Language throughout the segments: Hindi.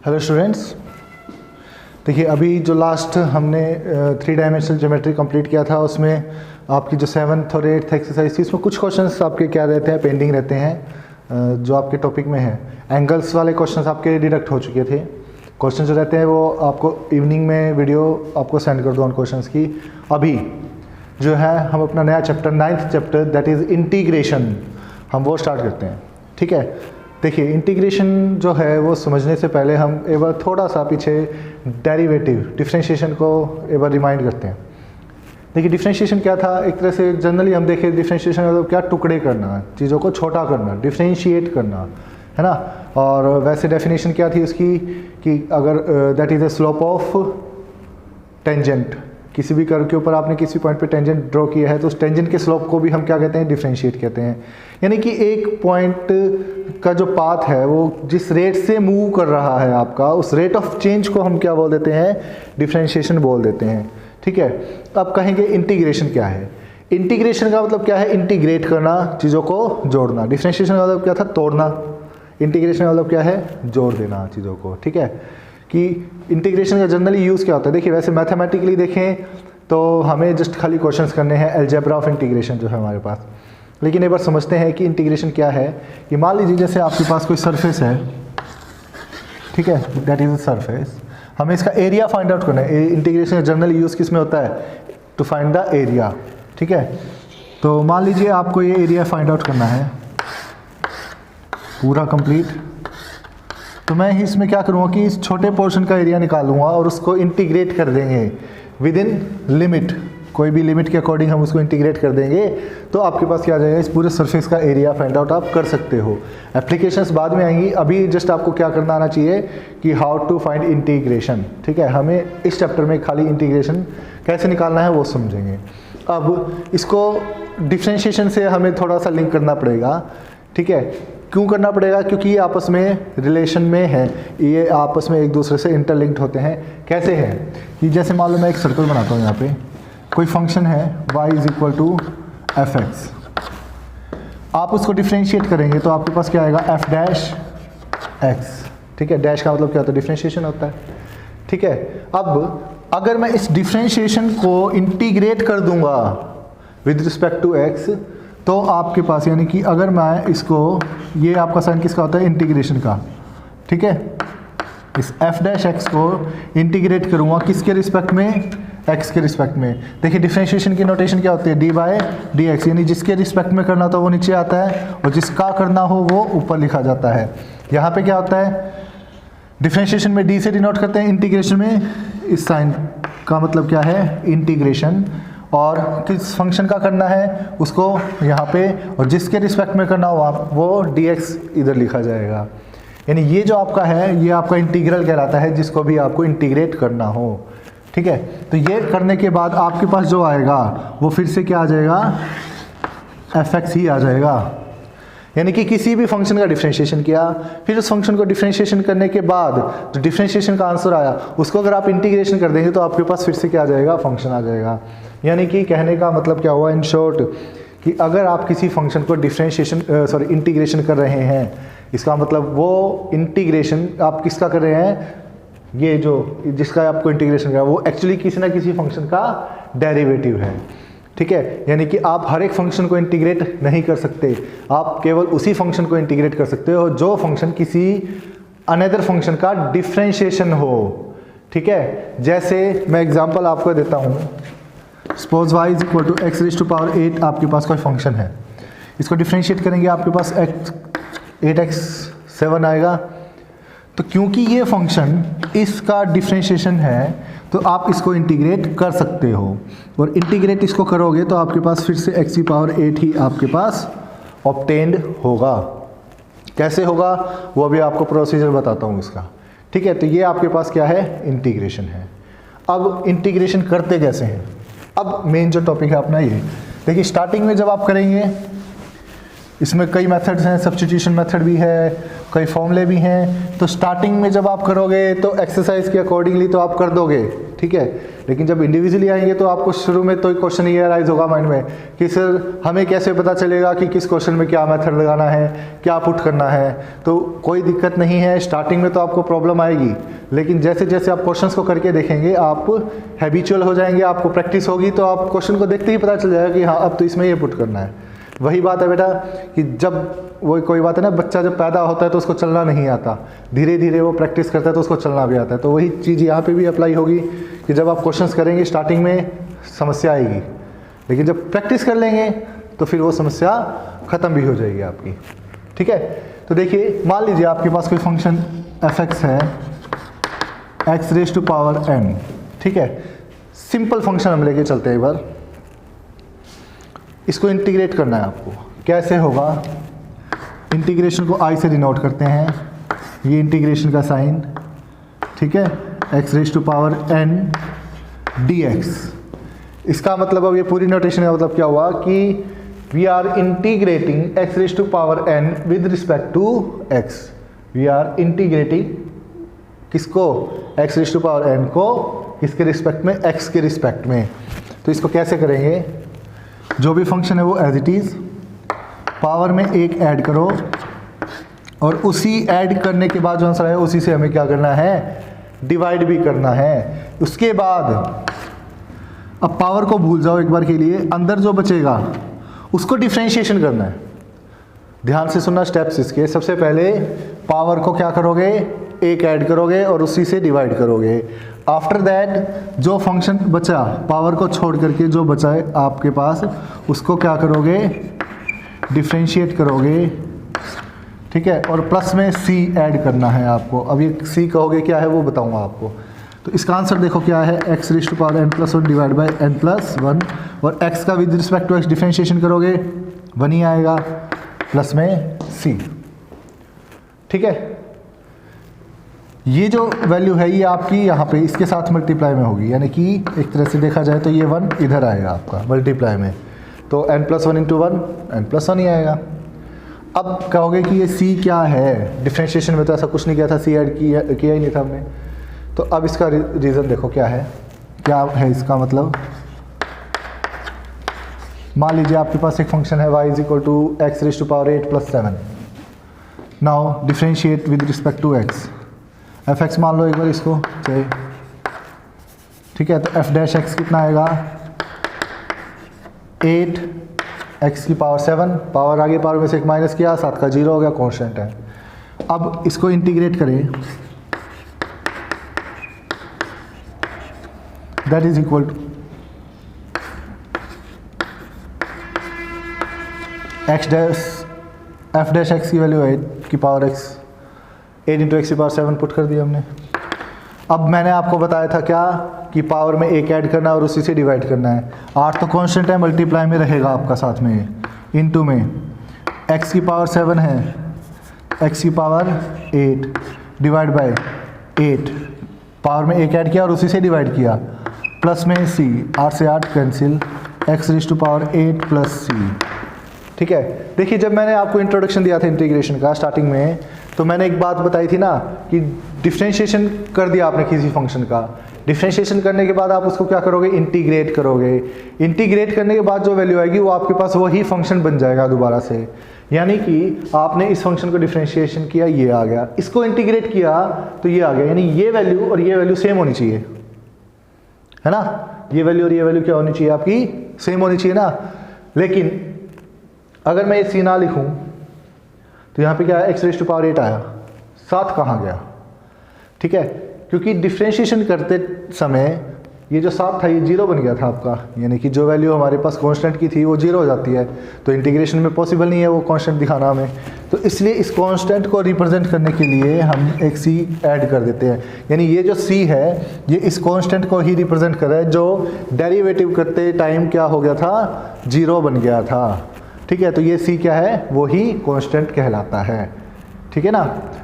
हेलो स्टूडेंट्स, देखिए अभी जो लास्ट हमने 3 डायमेंशनल ज्योमेट्री कंप्लीट किया था उसमें आपकी जो 7th और 8th एक्सरसाइज थी उसमें कुछ क्वेश्चंस आपके क्या रहते हैं, पेंडिंग रहते हैं जो आपके टॉपिक में है। एंगल्स वाले क्वेश्चंस आपके डिडक्ट हो चुके थे। क्वेश्चन जो रहते हैं वो आपको इवनिंग में वीडियो आपको सेंड कर दो उन क्वेश्चंस की। अभी जो है हम अपना नया chapter 9th chapter that is integration, हम वो स्टार्ट करते हैं। ठीक है, देखिए इंटीग्रेशन जो है वो समझने से पहले हम एक बार थोड़ा सा पीछे डेरिवेटिव डिफरेंशिएशन को एक बार रिमाइंड करते हैं। देखिए डिफरेंशिएशन क्या था, एक तरह से जनरली हम देखें डिफरेंशिएशन मतलब क्या, टुकड़े करना, चीज़ों को छोटा करना, डिफरेंशिएट करना, है ना। और वैसे डेफिनेशन क्या थी उसकी कि अगर that is a slope of tangent, किसी भी कर्व के ऊपर आपने किसी पॉइंट पे टेंजेंट ड्रॉ किया है तो उस टेंजेंट के स्लोप को भी हम क्या कहते हैं, डिफरेंशिएट कहते हैं। यानी कि एक पॉइंट का जो पाथ है वो जिस रेट से मूव कर रहा है आपका, उस रेट ऑफ चेंज को हम क्या बोल देते हैं, डिफरेंशिएशन बोल देते हैं। ठीक है, अब कहेंगे इंटीग्रेशन क्या है। इंटीग्रेशन का मतलब क्या है, इंटीग्रेट करना, चीज़ों को जोड़ना। डिफरेंशिएशन का मतलब क्या था, तोड़ना। इंटीग्रेशन का मतलब क्या है, जोड़ देना चीज़ों को। ठीक है, कि इंटीग्रेशन का जनरली यूज़ क्या होता है। देखिए वैसे मैथमेटिकली देखें तो हमें जस्ट खाली क्वेश्चंस करने हैं, अलजेब्रा ऑफ इंटीग्रेशन जो है हमारे पास। लेकिन एक बार समझते हैं कि इंटीग्रेशन क्या है। कि मान लीजिए जैसे आपके पास कोई सरफेस है, ठीक है, दैट इज अ सरफेस, हमें इसका एरिया फाइंड आउट करना है। इंटीग्रेशन का जनरली यूज़ किस में होता है, टू फाइंड द एरिया। ठीक है, तो मान लीजिए आपको ये एरिया फाइंड आउट करना है पूरा कंप्लीट, तो मैं इसमें क्या करूँगा कि इस छोटे पोर्शन का एरिया निकालूंगा और उसको इंटीग्रेट कर देंगे विद इन लिमिट, कोई भी लिमिट के अकॉर्डिंग हम उसको इंटीग्रेट कर देंगे तो आपके पास क्या आ जाएगा, इस पूरे सरफेस का एरिया फाइंड आउट आप कर सकते हो। एप्लीकेशंस बाद में आएंगी, अभी जस्ट आपको क्या करना आना चाहिए कि हाउ टू फाइंड इंटीग्रेशन। ठीक है, हमें इस चैप्टर में खाली इंटीग्रेशन कैसे निकालना है वो समझेंगे। अब इसको डिफरेंशिएशन से हमें थोड़ा सा लिंक करना पड़ेगा। ठीक है, क्यों करना पड़ेगा, क्योंकि ये आपस में रिलेशन में है, ये आपस में एक दूसरे से इंटरलिंक्ड होते हैं। कैसे हैं कि जैसे मान लो मैं एक सर्कल बनाता हूँ, यहाँ पे कोई फंक्शन है y is equal to F X, आप उसको डिफरेंशिएट करेंगे तो आपके पास क्या आएगा, एफ डैश एक्स। ठीक है, डैश का मतलब क्या होता है, डिफरेंशिएशन होता है। ठीक है, अब अगर मैं इस डिफरेंशिएशन को इंटीग्रेट कर दूंगा विद रिस्पेक्ट टू एक्स तो आपके पास, यानी कि अगर मैं इसको, ये आपका साइन किसका होता है, इंटीग्रेशन का। ठीक है, इस एफ डैश एक्स को इंटीग्रेट करूँगा किसके रिस्पेक्ट में, एक्स के रिस्पेक्ट में। देखिए डिफरेंशिएशन की नोटेशन क्या होती है, डी बाय डी एक्स, यानी जिसके रिस्पेक्ट में करना तो वो नीचे आता है और जिसका करना हो वो ऊपर लिखा जाता है। यहाँ पे क्या होता है, डिफरेंशिएशन में डी से डिनोट करते हैं, इंटीग्रेशन में इस साइन का मतलब क्या है, इंटीग्रेशन, और किस फंक्शन का करना है उसको यहाँ पे, और जिसके रिस्पेक्ट में करना हो वो dx इधर लिखा जाएगा। यानी ये जो आपका है ये आपका इंटीग्रल कहलाता है, जिसको भी आपको इंटीग्रेट करना हो। ठीक है, तो ये करने के बाद आपके पास जो आएगा वो फिर से क्या आ जाएगा, fx ही आ जाएगा। यानी कि किसी भी फंक्शन का डिफरेंशिएशन किया, फिर उस फंक्शन को डिफरेंशिएशन करने के बाद जो डिफरेंशिएशन का आंसर आया उसको अगर आप इंटीग्रेशन कर देंगे तो आपके पास फिर से क्या आ जाएगा, फंक्शन आ जाएगा। यानी कि कहने का मतलब क्या हुआ इन शॉर्ट, कि अगर आप किसी फंक्शन को इंटीग्रेशन कर रहे हैं, इसका मतलब वो इंटीग्रेशन आप किसका कर रहे हैं, ये जो जिसका आपको इंटीग्रेशन करा वो एक्चुअली किसी ना किसी फंक्शन का डेरिवेटिव है। ठीक है, यानी कि आप हर एक फंक्शन को इंटीग्रेट नहीं कर सकते, आप केवल उसी फंक्शन को इंटीग्रेट कर सकते हो जो फंक्शन किसी अनदर फंक्शन का डिफरेंशिएशन हो। ठीक है, जैसे मैं एग्जांपल आपको देता हूँ, suppose y is equal to x raise to power 8, आपके पास कोई फंक्शन है, इसको डिफरेंशिएट करेंगे आपके पास 8x7 आएगा। तो क्योंकि ये फंक्शन इसका डिफरेंशिएशन है तो आप इसको इंटीग्रेट कर सकते हो, और इंटीग्रेट इसको करोगे तो आपके पास फिर से x की पावर 8 ही आपके पास ऑब्टेन्ड होगा। कैसे होगा वो अभी आपको प्रोसीजर बताता हूँ इसका। ठीक है, तो ये आपके पास क्या है, इंटीग्रेशन है। अब इंटीग्रेशन करते कैसे हैं, अब मेन जो टॉपिक है अपना ये देखिए। स्टार्टिंग में जब आप करेंगे इसमें कई मेथड्स हैं, सब्स्टिट्यूशन मेथड भी है, कई फॉर्मूले भी हैं। तो स्टार्टिंग में जब आप करोगे तो एक्सरसाइज के अकॉर्डिंगली तो आप कर दोगे, ठीक है, लेकिन जब इंडिविजुअली आएंगे तो आपको शुरू में तो एक क्वेश्चन ये अराइज होगा माइंड में कि सर हमें कैसे पता चलेगा कि किस क्वेश्चन में क्या मेथड लगाना है, क्या पुट करना है। तो कोई दिक्कत नहीं है, स्टार्टिंग में तो आपको प्रॉब्लम आएगी, लेकिन जैसे जैसे आप क्वेश्चंस को करके देखेंगे आप हैबिचुअल हो जाएंगे, आपको प्रैक्टिस होगी तो आप क्वेश्चन को देखते ही पता चल जाएगा कि हाँ अब तो इसमें ये पुट करना है। वही बात है बेटा कि जब वो कोई बात है ना, बच्चा जब पैदा होता है तो उसको चलना नहीं आता, धीरे धीरे वो प्रैक्टिस करता है तो उसको चलना भी आता है। तो वही चीज़ यहाँ पे भी अप्लाई होगी कि जब आप क्वेश्चंस करेंगे स्टार्टिंग में समस्या आएगी, लेकिन जब प्रैक्टिस कर लेंगे तो फिर वो समस्या ख़त्म भी हो जाएगी आपकी, ठीक है। तो देखिए मान लीजिए आपके पास कोई फंक्शन f(x) है x⁻n, ठीक है, सिंपल फंक्शन हम लेके चलते हैं एक बार। इसको इंटीग्रेट करना है आपको, कैसे होगा, इंटीग्रेशन को i से डिनोट करते हैं, ये इंटीग्रेशन का साइन, ठीक है, x⁻n dx। इसका मतलब अब ये पूरी नोटेशन का मतलब क्या हुआ कि we are integrating x⁻n with respect to x। We are integrating किसको, x⁻n को किसके रिस्पेक्ट में, x के रिस्पेक्ट में। तो इसको कैसे करेंगे, जो भी फंक्शन है वो एज इट इज़ पावर में एक ऐड करो और उसी ऐड करने के बाद जो आंसर है उसी से हमें क्या करना है, डिवाइड भी करना है। उसके बाद अब पावर को भूल जाओ एक बार के लिए, अंदर जो बचेगा उसको डिफ्रेंशिएशन करना है। ध्यान से सुनना स्टेप्स इसके। सबसे पहले पावर को क्या करोगे, एक ऐड करोगे और उसी से डिवाइड करोगे। आफ्टर दैट जो फंक्शन बचा, पावर को छोड़ करके जो बचा है आपके पास, उसको क्या करोगे, डिफ्रेंशिएट करोगे, ठीक है, और प्लस में c ऐड करना है आपको। अब ये c कहोगे क्या है वो बताऊंगा आपको। तो इसका आंसर देखो क्या है, x⁻n+1 डिवाइड बाई n+1, और x का with respect to x differentiation करोगे 1 ही आएगा, प्लस में c, ठीक है। ये जो वैल्यू है ये आपकी यहाँ पे इसके साथ मल्टीप्लाई में होगी, यानी कि एक तरह से देखा जाए तो ये 1 इधर आएगा आपका मल्टीप्लाई में, तो n+1 × 1 n+1 ही आएगा। अब कहोगे कि ये c क्या है, डिफ्रेंशिएशन में तो ऐसा कुछ नहीं किया था, c ऐड किया ही नहीं था हमने। तो अब इसका रीज़न देखो क्या है, क्या है इसका मतलब। मान लीजिए आपके पास एक फंक्शन है y = x⁻8+7। Now differentiate with respect to x, f(x) मान लो एक बार इसको, चाहिए, ठीक है। तो f' कितना आएगा, 8x⁻7, पावर आगे पावर में से एक माइनस किया, 7 का 0 हो गया, कांस्टेंट है। अब इसको इंटीग्रेट करें, that is equal to f' की वैल्यू 8 की पावर x, 8 × x⁻7 पुट कर दिया हमने। अब मैंने आपको बताया था क्या कि पावर में एक ऐड करना है और उसी से डिवाइड करना है। 8 तो कांस्टेंट है, मल्टीप्लाई में रहेगा आपका साथ में, इनटू में x⁻7 है, x⁻8 डिवाइड बाय 8, पावर में एक ऐड किया और उसी से डिवाइड किया, प्लस में c, 8 से 8 कैंसिल, x⁻8 + c, ठीक है। देखिए जब मैंने आपको इंट्रोडक्शन दिया था इंटीग्रेशन का स्टार्टिंग में, तो मैंने एक बात बताई थी ना कि डिफ्रेंशिएशन कर दिया आपने किसी फंक्शन का, डिफ्रेंशिएशन करने के बाद आप उसको क्या करोगे, इंटीग्रेट करोगे। इंटीग्रेट करने के बाद जो वैल्यू आएगी वो आपके पास वही फंक्शन बन जाएगा दोबारा से। यानी कि आपने इस फंक्शन को डिफ्रेंशिएशन किया, ये आ गया, इसको इंटीग्रेट किया तो ये आ गया, यानी ये वैल्यू और ये वैल्यू सेम होनी चाहिए, है ना। ये वैल्यू और ये वैल्यू क्या होनी चाहिए आपकी, सेम होनी चाहिए ना। लेकिन अगर मैं ये c ना लिखूं तो यहाँ पे क्या है, x⁻8 आया, 7 कहाँ गया, ठीक है, क्योंकि डिफ्रेंशिएशन करते समय ये जो 7 था ये 0 बन गया था आपका, यानी कि जो वैल्यू हमारे पास कांस्टेंट की थी वो 0 हो जाती है। तो इंटीग्रेशन में पॉसिबल नहीं है वो कांस्टेंट दिखाना हमें, तो इसलिए इस कांस्टेंट को रिप्रेजेंट करने के लिए हम एक c ऐड कर देते हैं। यानी ये जो c है ये इस कांस्टेंट को ही रिप्रेजेंट कर रहा है जो डेरिवेटिव करते टाइम क्या हो गया था, 0 बन गया था, ठीक है। तो ये c क्या है, वो ही कांस्टेंट कहलाता है, ठीक है ना।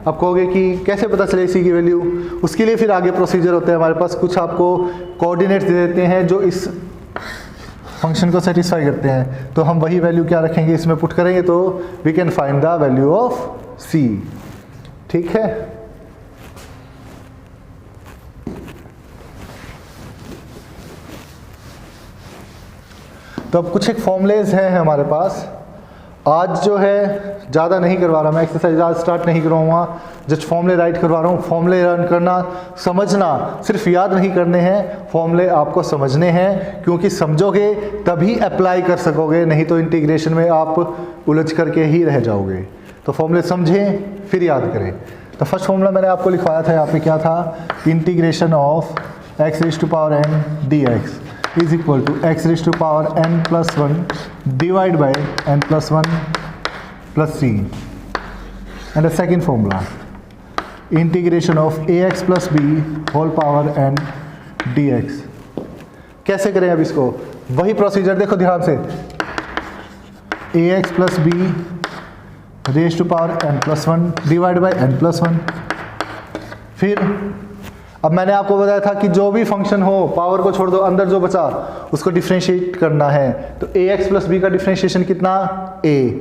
अब कहोगे कि कैसे पता चले c की वैल्यू, उसके लिए फिर आगे प्रोसीजर होता है हमारे पास, कुछ आपको कोऑर्डिनेट्स दे देते हैं जो इस फंक्शन को सेटिस्फाई करते हैं, तो हम वही वैल्यू क्या रखेंगे इसमें पुट करेंगे, तो we can find the value of c। ठीक है। तो अब कुछ एक फॉर्मूलेज हैं हमारे पास। आज जो है ज़्यादा नहीं करवा रहा मैं एक्सरसाइज, आज स्टार्ट नहीं करवाऊँगा, जस्ट फॉर्मूले राइट करवा रहा हूँ। फॉर्मूले लर्न करना, समझना, सिर्फ याद नहीं करने हैं, फॉर्मूले आपको समझने हैं, क्योंकि समझोगे तभी अप्लाई कर सकोगे, नहीं तो इंटीग्रेशन में आप उलझ करके ही रह जाओगे। तो फॉर्मूले समझें फिर याद करें। तो फर्स्ट फॉर्मूला मैंने आपको लिखवाया था यहाँ पे, क्या था, integration of x raise to power n d x is equal to x raised to power n plus 1 divided by n plus 1 plus c. And the second formula, integration of ax plus b whole power n dx. कैसे करें अब इसको, वही प्रोसीजर देखो ध्यान से, ax plus b raised to power n plus 1 divided by n plus 1. फिर अब मैंने आपको बताया था कि जो भी फंक्शन हो, पावर को छोड़ दो, अंदर जो बचा उसको डिफ्रेंशिएट करना है। तो ax प्लस बी का डिफ्रेंशिएशन कितना, a,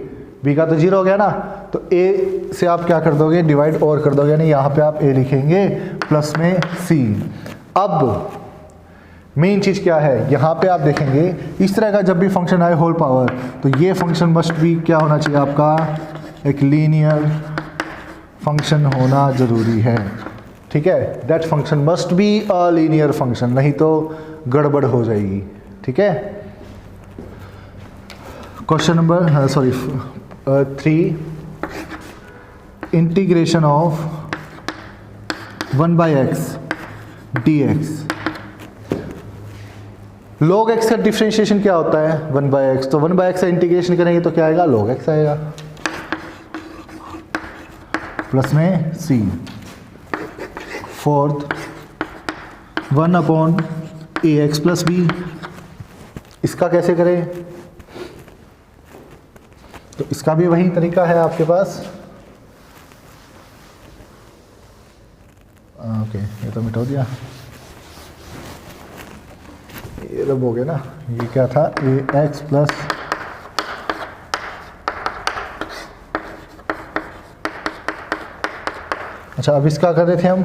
b का तो 0 हो गया ना, तो a से आप क्या कर दोगे, डिवाइड और कर दोगे, यानी यहाँ पे आप a लिखेंगे प्लस में c। अब मेन चीज़ क्या है, यहाँ पे आप देखेंगे इस तरह का जब भी फंक्शन आए होल पावर, तो ये फंक्शन मस्ट भी क्या होना चाहिए आपका, एक लीनियर फंक्शन होना ज़रूरी है। ठीक है, that function must be a linear function, नहीं तो गड़बड़ हो जाएगी। ठीक है, question number 3, integration of 1/x dx। log x का डिफ्रेंशिएशन क्या होता है, 1/x, तो 1/x का इंटीग्रेशन करेंगे तो क्या आएगा, log x आएगा प्लस में c। Fourth 1/ax plus b, इसका कैसे करें, तो इसका भी वही तरीका है आपके पास। ओके, ये तो मिटा दिया, ये रब हो गया ना, ये क्या था, ax प्लस अच्छा, अब इसका कर रहे थे हम,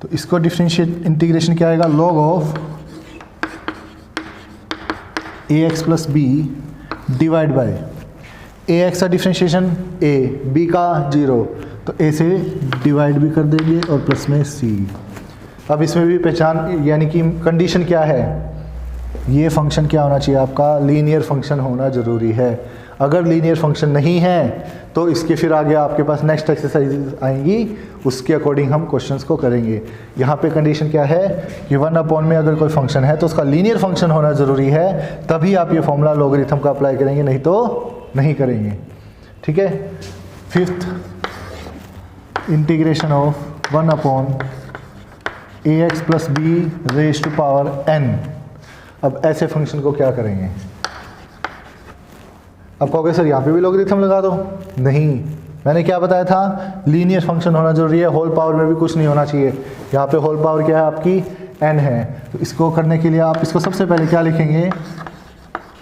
तो इसको डिफरेंशिएट इंटीग्रेशन क्या आएगा, log of ax plus B divide by ax का डिफरेंशिएशन a, b का 0, तो a से डिवाइड भी कर देंगे और प्लस में c। अब इसमें भी पहचान, यानी कि कंडीशन क्या है, ये फंक्शन क्या होना चाहिए आपका, लीनियर फंक्शन होना ज़रूरी है। अगर लीनियर फंक्शन नहीं है तो इसके फिर आगे आपके पास नेक्स्ट एक्सरसाइज आएंगी, उसके अकॉर्डिंग हम क्वेश्चंस को करेंगे। यहाँ पे कंडीशन क्या है कि 1/, में अगर कोई फंक्शन है तो उसका लीनियर फंक्शन होना ज़रूरी है, तभी आप ये फॉर्मूला लॉगरिथम का अप्लाई करेंगे, नहीं तो नहीं करेंगे। ठीक है, fifth, integration of 1/ax plus B raise to power n। अब ऐसे फंक्शन को क्या करेंगे, अब कहोगे सर यहाँ पे भी लॉगरिथम लगा दो, नहीं, मैंने क्या बताया था, लीनियर फंक्शन होना जरूरी है, होल पावर में भी कुछ नहीं होना चाहिए। यहाँ पे होल पावर क्या है आपकी, n है, तो इसको करने के लिए आप इसको सबसे पहले क्या लिखेंगे,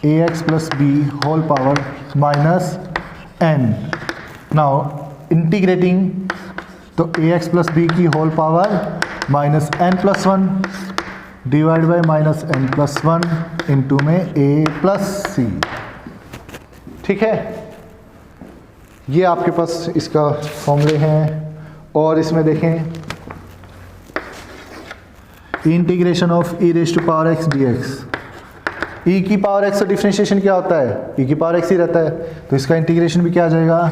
ax plus B whole power minus n। Now integrating, तो ax प्लस बी की whole power minus n plus 1 divide by minus n plus 1 into में a प्लस c। ठीक है, ये आपके पास इसका फॉर्मूले हैं। और इसमें देखें, integration of E raise to power x dx, e की पावर x का डिफरेंशिएशन क्या होता है, e की पावर x ही रहता है, तो इसका इंटीग्रेशन भी क्या आ जाएगा,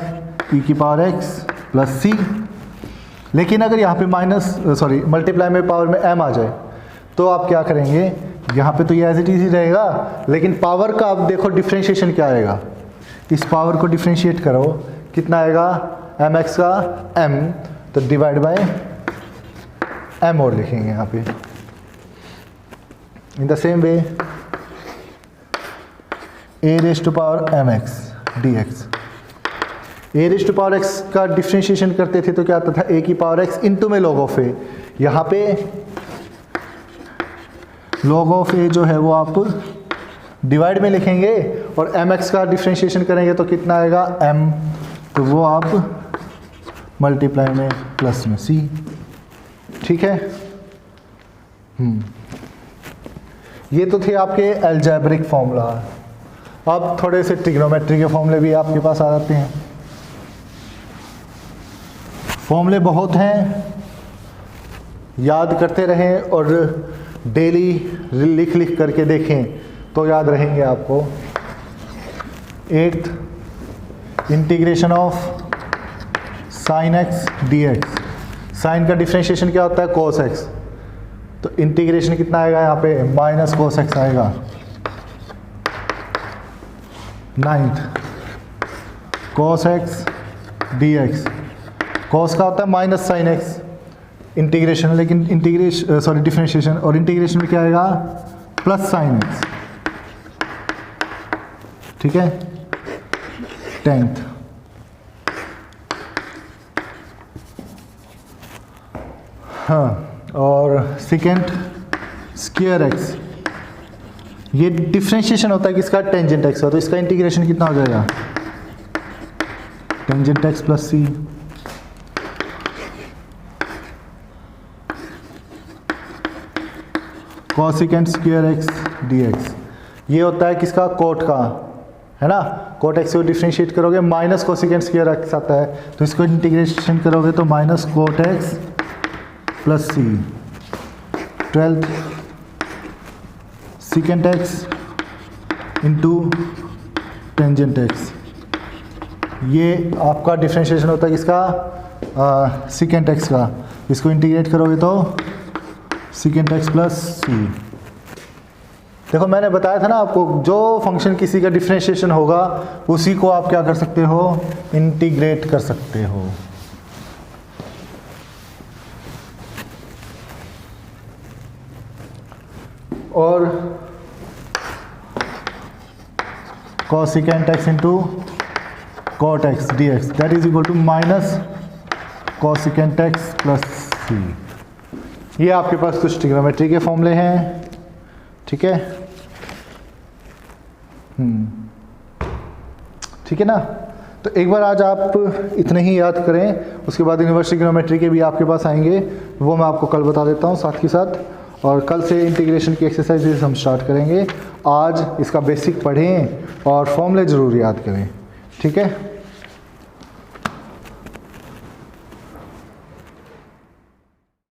e की पावर x प्लस c। लेकिन अगर यहाँ पे मल्टीप्लाई में पावर में m आ जाए तो आप क्या करेंगे, यहाँ पे तो ये एज इट इज ही रहेगा, लेकिन पावर का आप देखो डिफरेंशिएशन क्या आएगा, इस पावर को डिफरेंशिएट करो, कितना आएगा, mx का m, तो डिवाइड बाय m और लिखेंगे यहाँ पे। In the same way a raise to power mx dx, a raise to power x का डिफरेंशिएशन करते थे तो क्या आता था, a की पावर x इंटू में log ऑफ a। यहाँ पे log ऑफ a जो है वो आप डिवाइड में लिखेंगे, और mx का डिफरेंशिएशन करेंगे तो कितना आएगा, m, तो वो आप मल्टीप्लाई में प्लस में सी। ठीक है। ये तो थे आपके एल्जेब्रिक फॉर्मूला। अब थोड़े से ट्रिग्नोमेट्री के फॉर्मूले भी आपके पास आ जाते हैं। फॉर्मूले बहुत हैं, याद करते रहें और डेली लिख लिख करके देखें तो याद रहेंगे आपको। 8th integration of sine x D x. Sine का डिफ्रेंशिएशन क्या होता है? Cos x. तो इंटीग्रेशन कितना आएगा यहाँ पे? माइनस कोस एक्स आएगा। 9th cos x D x. Cos का होता है माइनस साइन एक्स इंटीग्रेशन, लेकिन इंटीग्रेशन डिफ्रेंशिएशन, और इंटीग्रेशन में क्या आएगा? Plus sine x. ठीक है। 10th हाँ, और सेकेंड स्क्वायर एक्स। ये डिफ्रेंशिएशन होता है किसका? टेंजेंट एक्स का। तो इसका इंटीग्रेशन कितना हो जाएगा? Tangent x plus C. Cosecant square x D x. ये होता है किसका? कोट का, है ना। कोट एक्स को डिफ्रेंशिएट करोगे माइनस कोसिकेंट स्क्वायर एक्स आता है, तो इसको इंटीग्रेशन करोगे तो minus cot x plus C. 12th secant x into tangent x. ये आपका डिफ्रेंशिएशन होता है किसका? सेकेंट एक्स का। इसको इंटीग्रेट करोगे तो सेकेंट एक्स प्लस सी। देखो मैंने बताया था ना आपको, जो फंक्शन किसी का डिफ्रेंशिएशन होगा उसी को आप क्या कर सकते हो? इंटीग्रेट कर सकते हो। और cosecant x into cot x dx that is equal to minus cosecant x plus C. ये आपके पास कुछ ट्रिग्नोमेट्री के फॉर्मूले हैं। ठीक है। ठीक है ना। तो एक बार आज आप इतने ही याद करें, उसके बाद यूनिवर्स ट्रिग्नोमेट्री के भी आपके पास आएंगे, वो मैं आपको कल बता देता हूँ साथ के साथ। और कल से इंटीग्रेशन की एक्सरसाइजेज हम स्टार्ट करेंगे। आज इसका बेसिक पढ़ें और फॉर्मूले ज़रूर याद करें। ठीक है।